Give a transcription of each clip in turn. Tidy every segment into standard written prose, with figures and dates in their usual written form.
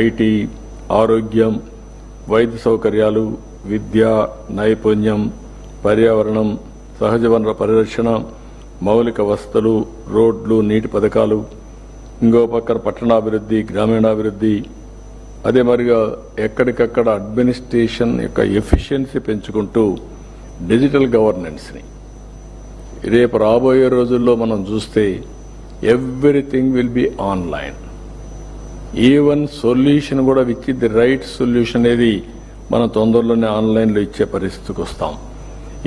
IT, ఆరోగ్యం, వైద్య సౌకర్యాలు, విద్య, నైపుణ్యం, పర్యావరణం, సహజ వనరుల పరిరక్షణ, మౌలిక వసతులు, రోడ్లు, నీటి పథకాలు, ఇంకో పక్కన పట్టణాభివృద్ధి, గ్రామీణాభివృద్ధి, అదే మరిగా ఎక్కడికక్కడ అడ్మినిస్ట్రేషన్ యొక్క ఎఫిషియన్సీ పెంచుకుంటూ డిజిటల్ గవర్నెన్స్ని రేపు రాబోయే రోజుల్లో మనం చూస్తే everything will be online. Even solution కూడా విచ్ ది రైట్ సొల్యూషన్ అనేది మనం తొందరలోనే ఆన్లైన్లో ఇచ్చే పరిస్థితికి వస్తాం.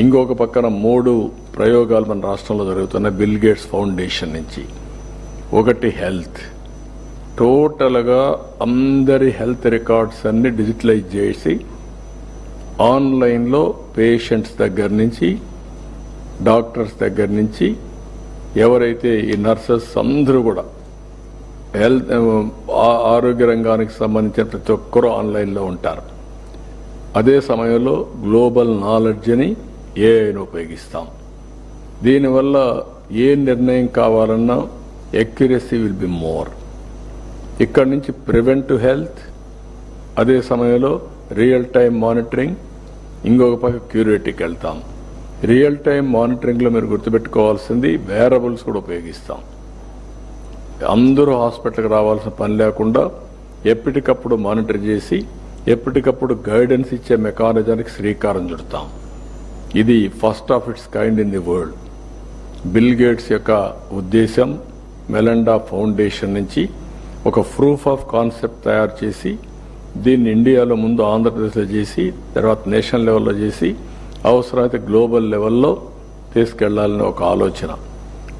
ఇంకొక పక్కన 3 ప్రయోగాలు మన రాష్ట్రంలో జరుగుతున్నాయి బిల్ గేట్స్ ఫౌండేషన్ నుంచి. ఒకటి హెల్త్, టోటల్గా అందరి హెల్త్ రికార్డ్స్ అన్ని డిజిటలైజ్ చేసి ఆన్లైన్లో పేషెంట్స్ దగ్గర నుంచి డాక్టర్స్ దగ్గర నుంచి ఎవరైతే ఈ నర్సెస్ అందరూ కూడా హెల్త్ ఆరోగ్య రంగానికి సంబంధించిన ప్రతి ఒక్కరూ ఆన్లైన్లో ఉంటారు. అదే సమయంలో గ్లోబల్ నాలెడ్జ్ని ఏఐని ఉపయోగిస్తాం. దీనివల్ల ఏ నిర్ణయం కావాలన్నా ఎక్యురసీ విల్ బి మోర్. ఇక్కడి నుంచి ప్రివెంటివ్ హెల్త్, అదే సమయంలో రియల్ టైం మానిటరింగ్, ఇంకొక పక్క క్యూరేటివ్కి వెళ్తాం. రియల్ టైం మానిటరింగ్లో మీరు గుర్తుపెట్టుకోవాల్సింది వేరబుల్స్ కూడా ఉపయోగిస్తాం. అందరూ హాస్పిటల్కి రావాల్సిన పని లేకుండా ఎప్పటికప్పుడు మానిటర్ చేసి ఎప్పటికప్పుడు గైడెన్స్ ఇచ్చే మెకానిజానికి శ్రీకారం చుడతాం. ఇది first of it's kind in the world. Bill gates యొక్క ఉద్దేశం మెలండా ఫౌండేషన్ నుంచి ఒక ప్రూఫ్ ఆఫ్ కాన్సెప్ట్ తయారు చేసి దీన్ని ఇండియాలో ముందు ఆంధ్రప్రదేశ్లో చేసి తర్వాత నేషనల్ లెవెల్లో చేసి అవసరమైతే గ్లోబల్ లెవెల్లో తీసుకెళ్లాలని ఒక ఆలోచన.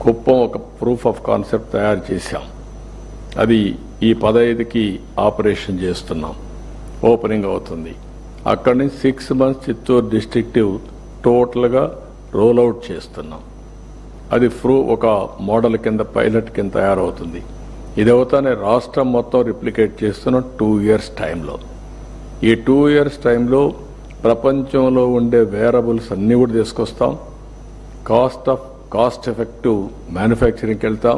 కుప్పం ఒక ప్రూఫ్ ఆఫ్ కాన్సెప్ట్ తయారు చేశాం. అది ఈ 15కి ఆపరేషన్ చేస్తున్నాం. ఓపెనింగ్ అవుతుంది. అక్కడి నుంచి 6 months చిత్తూరు డిస్ట్రిక్టివ్ టోటల్గా రోల్అవుట్ చేస్తున్నాం. అది ఒక మోడల్ కింద పైలట్ కింద తయారవుతుంది. ఇది అవుతానే రాష్ట్రం మొత్తం రిప్లికేట్ చేస్తున్న 2 years టైంలో. ఈ 2 years టైంలో ప్రపంచంలో ఉండే వేరబుల్స్ అన్నీ కూడా తీసుకొస్తాం. కాస్ట్ ఎఫెక్టివ్ మ్యానుఫ్యాక్చరింగ్కి వెళ్తాం.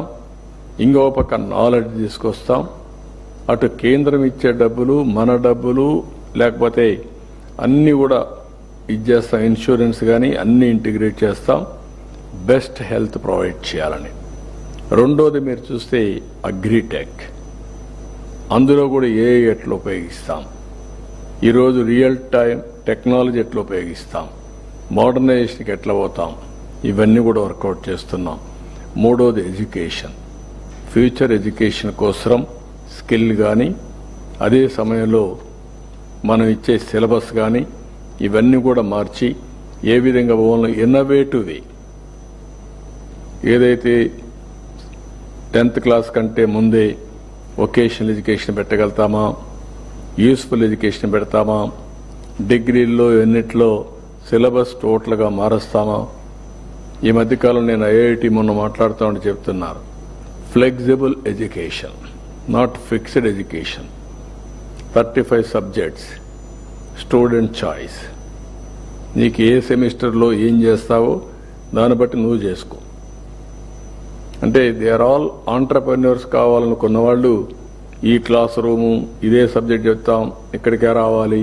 ఇంకో పక్క నాలెడ్జ్ తీసుకొస్తాం. అటు కేంద్రం ఇచ్చే డబ్బులు, మన డబ్బులు, లేకపోతే అన్నీ కూడా ఇచ్చేస్తాం. ఇన్సూరెన్స్ కానీ అన్నీ ఇంటిగ్రేట్ చేస్తాం. బెస్ట్ హెల్త్ ప్రొవైడ్ చేయాలని. రెండోది మీరు చూస్తే అగ్రిటెక్, అందులో కూడా ఏఐ ఎట్లా ఉపయోగిస్తాం, ఈరోజు రియల్ టైం టెక్నాలజీ ఎట్లా ఉపయోగిస్తాం, మోడర్నైజేషన్కి ఎట్లా పోతాం, ఇవన్నీ కూడా వర్కౌట్ చేస్తున్నాం. మూడోది ఎడ్యుకేషన్. ఫ్యూచర్ ఎడ్యుకేషన్ కోసం స్కిల్ కానీ అదే సమయంలో మనం ఇచ్చే సిలబస్ కానీ ఇవన్నీ కూడా మార్చి ఏ విధంగా ఇన్నోవేటివ్ వే, ఏదైతే 10th క్లాస్ కంటే ముందే వొకేషనల్ ఎడ్యుకేషన్ పెట్టగలుగుతామా, యూస్ఫుల్ ఎడ్యుకేషన్ పెడతామా, డిగ్రీల్లో ఎన్నిట్లో సిలబస్ టోటల్గా మారుస్తామా. ఈ మధ్యకాలం నేను ఐఐటి మొన్న మాట్లాడుతామని చెప్తున్నారు. Flexible education, not fixed education. 35 subjects, student choice. నీకు ఏ సెమిస్టర్లో ఏం చేస్తావో దాన్ని బట్టి నువ్వు చేసుకో. అంటే దే ఆర్ ఆల్ ఆంటర్ప్రెన్యూర్స్. కావాలనుకున్న వాళ్ళు ఈ క్లాస్ రూము ఇదే సబ్జెక్ట్ చెప్తాం, ఇక్కడికే రావాలి,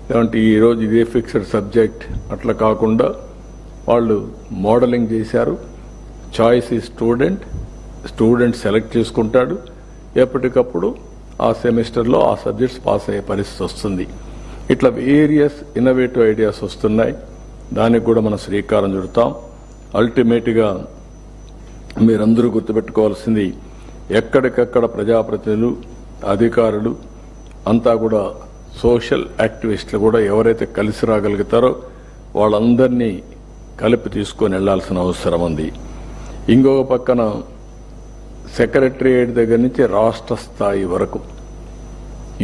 లేదంటే ఈరోజు ఇదే ఫిక్స్డ్ సబ్జెక్ట్ అట్లా కాకుండా వాళ్ళు మోడలింగ్ చేశారు. చాయిస్ ఈ స్టూడెంట్ సెలెక్ట్ చేసుకుంటాడు. ఎప్పటికప్పుడు ఆ సెమిస్టర్లో ఆ సబ్జెక్ట్స్ పాస్ అయ్యే పరిస్థితి వస్తుంది. ఇట్లా వేరియస్ ఇన్నోవేటివ్ ఐడియాస్ వస్తున్నాయి. దానికి కూడా మనం శ్రీకారం చుడతాం. అల్టిమేట్గా మీరందరూ గుర్తుపెట్టుకోవాల్సింది, ఎక్కడికక్కడ ప్రజాప్రతినిధులు, అధికారులు అంతా కూడా సోషల్ యాక్టివిస్టులు కూడా ఎవరైతే కలిసి రాగలుగుతారో వాళ్ళందరినీ కలిపి తీసుకొని వెళ్లాల్సిన అవసరం ఉంది. ఇంకొక పక్కన సెక్రటరియట్ దగ్గర నుంచి రాష్ట్ర స్థాయి వరకు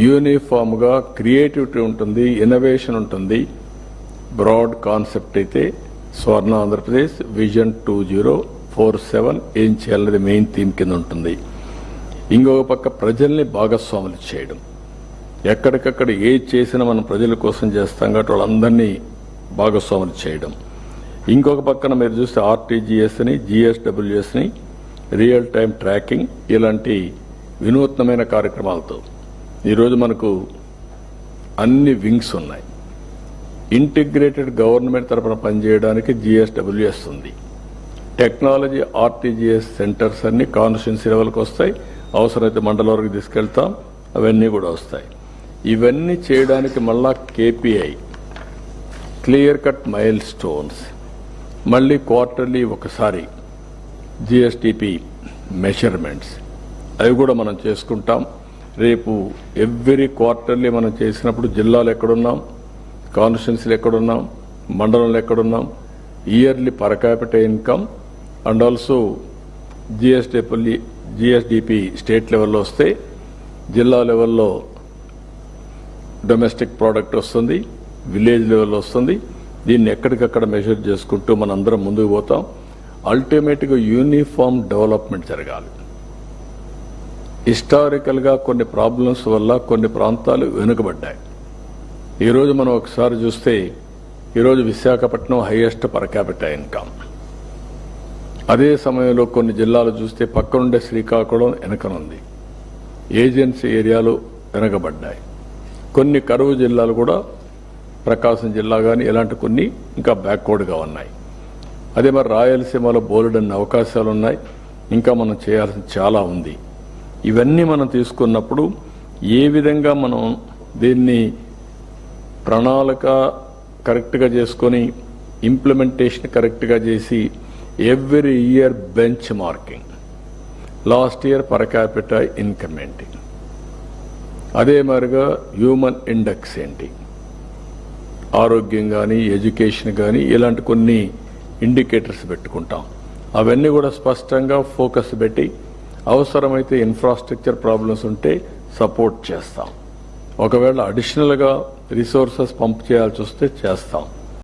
యూనిఫామ్గా క్రియేటివిటీ ఉంటుంది, ఇన్నోవేషన్ ఉంటుంది. బ్రాడ్ కాన్సెప్ట్ అయితే స్వర్ణ ఆంధ్రప్రదేశ్ విజన్ 2047 ఏం చేయాలనేది మెయిన్ థీమ్ కింద ఉంటుంది. ఇంకొక పక్క ప్రజల్ని భాగస్వాములు చేయడం. ఎక్కడికక్కడ ఏది చేసినా మనం ప్రజల కోసం చేస్తాం కాబట్టి వాళ్ళందరినీ భాగస్వాములు చేయడం. ఇంకొక పక్కన మీరు చూస్తే ఆర్టీజీఎస్ని, జిఎస్డబ్ల్యూఎస్ని, రియల్ టైం ట్రాకింగ్ ఇలాంటి వినూత్నమైన కార్యక్రమాలతో ఈరోజు మనకు అన్ని వింగ్స్ ఉన్నాయి. ఇంటిగ్రేటెడ్ గవర్నమెంట్ తరఫున పనిచేయడానికి GSWS ఉంది. టెక్నాలజీ ఆర్టీజీఎస్ సెంటర్స్ అన్ని కాన్స్టిట్యున్సీ లెవెల్కి వస్తాయి. అవసరమైతే మండలం వరకు తీసుకెళ్తాం, అవన్నీ కూడా వస్తాయి. ఇవన్నీ చేయడానికి మళ్ళా KPI, clear cut mile stones, మళ్ళీ క్వార్టర్లీ ఒకసారి GSTP మెజర్మెంట్స్, అవి కూడా మనం చేసుకుంటాం. రేపు ఎవ్రీ క్వార్టర్లీ మనం చేసినప్పుడు జిల్లాలు ఎక్కడున్నాం, కాన్స్టిట్యున్సీలు ఎక్కడున్నాం, మండలంలో ఎక్కడున్నాం, yearly per capital income and also GSDP state లెవెల్లో వస్తే, జిల్లా లెవెల్లో డొమెస్టిక్ ప్రోడక్ట్ వస్తుంది, విలేజ్ లెవెల్లో వస్తుంది. దీన్ని ఎక్కడికక్కడ మెజర్ చేసుకుంటూ మనం అందరం ముందుకు పోతాం. అల్టిమేట్గా యూనిఫామ్ డెవలప్మెంట్ జరగాలి. హిస్టారికల్గా కొన్ని ప్రాబ్లమ్స్ వల్ల కొన్ని ప్రాంతాలు వెనుకబడ్డాయి. ఈరోజు మనం ఒకసారి చూస్తే ఈరోజు Visakhapatnam highest per capital income. అదే సమయంలో కొన్ని జిల్లాలు చూస్తే పక్కనుండే శ్రీకాకుళం వెనకనుంది. ఏజెన్సీ ఏరియాలు వెనకబడ్డాయి. కొన్ని కరువు జిల్లాలు కూడా, ప్రకాశం జిల్లా కానీ ఇలాంటి కొన్ని ఇంకా బ్యాక్వర్డ్గా ఉన్నాయి. అదే మరి రాయలసీమలో బోలెడన్ని అవకాశాలు ఉన్నాయి. ఇంకా మనం చేయాల్సిన చాలా ఉంది. ఇవన్నీ మనం తీసుకున్నప్పుడు ఏ విధంగా మనం దీన్ని ప్రణాళిక కరెక్ట్గా చేసుకొని ఇంప్లిమెంటేషన్ కరెక్ట్గా చేసి every year bench marking, last year per capital income ఏంటి, అదే మరిగా హ్యూమన్ ఇండెక్స్ ఏంటి, ఆరోగ్యం కానీ ఎడ్యుకేషన్ కానీ ఇలాంటి కొన్ని ఇండికేటర్స్ పెట్టుకుంటాం. అవన్నీ కూడా స్పష్టంగా ఫోకస్ పెట్టి అవసరమైతే ఇన్ఫ్రాస్ట్రక్చర్ ప్రాబ్లమ్స్ ఉంటే సపోర్ట్ చేస్తాం. ఒకవేళ అడిషనల్గా రిసోర్సెస్ పంప్ చేయాల్సి వస్తే చేస్తాం.